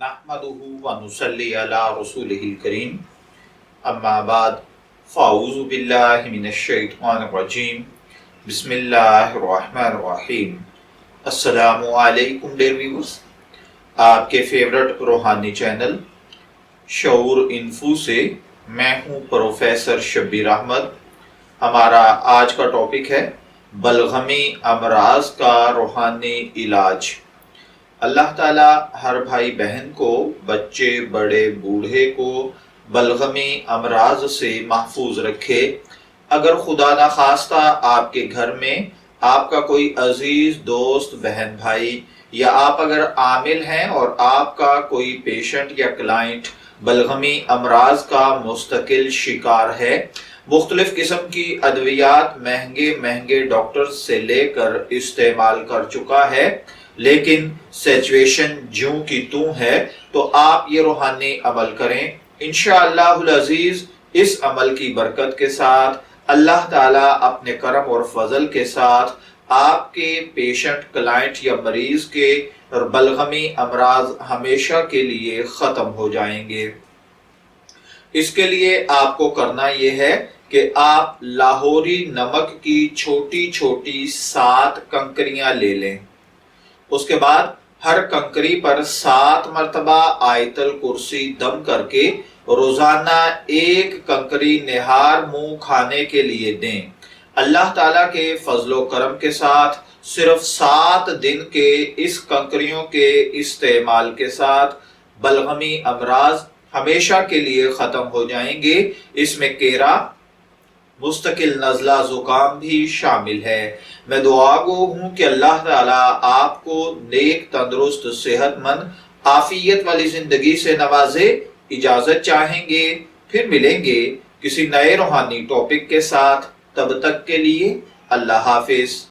नहमदुहु व नुसल्ली अला रसूलिहिल करीम अम्मा बाद फ़अऊज़ु बिल्लाहि मिनश शैतानिर रजीम बिस्मिल्लाहिर रहमानिर रहीम। अस्सलामु अलैकुम डियर व्यूअर्स, आपके फेवरेट रूहानी चैनल शऊर इन्फो से मैं हूं प्रोफेसर शब्बीर अहमद। हमारा आज का टॉपिक है बलगमी अमराज का रूहानी इलाज। अल्लाह ताला हर भाई बहन को, बच्चे बड़े बूढ़े को बलगमी अमराज से महफूज रखे। अगर खुदा ना खास्ता आपके घर में आपका कोई अजीज दोस्त बहन भाई या आप अगर आमिल हैं और आपका कोई पेशेंट या क्लाइंट बलगमी अमराज का मुस्तकिल शिकार है, मुख्तलिफ किस्म की अद्वियात महंगे महंगे डॉक्टर से लेकर इस्तेमाल कर चुका है, लेकिन सिचुएशन ज्यों की त्यों है, तो आप ये रूहानी अमल करें। इंशाअल्लाहुल अजीज इस अमल की बरकत के साथ अल्लाह ताला अपने करम और फजल के साथ आपके पेशेंट क्लाइंट या मरीज के बलगमी अमराज हमेशा के लिए खत्म हो जाएंगे। इसके लिए आपको करना यह है कि आप लाहौरी नमक की छोटी छोटी 7 कंकरियां ले लें। उसके बाद हर कंकरी पर 7 मरतबा आयतल कुर्सी दम करके रोजाना 1 कंकरी निहार मुंह खाने के लिए दें। अल्लाह ताला के फजलो करम के साथ सिर्फ 7 दिन के इस कंकरियों के इस्तेमाल के साथ बलगमी अमराज हमेशा के लिए खत्म हो जाएंगे। इसमें केरा, मुस्तकिल नज़ला जुकाम भी शामिल है। मैं दुआगो हूँ कि अल्लाह ताला आपको नेक, तंदुरुस्त, सेहतमंद, आफियत वाली जिंदगी से नवाजे। इजाजत चाहेंगे, फिर मिलेंगे किसी नए रूहानी टॉपिक के साथ। तब तक के लिए अल्लाह हाफिज।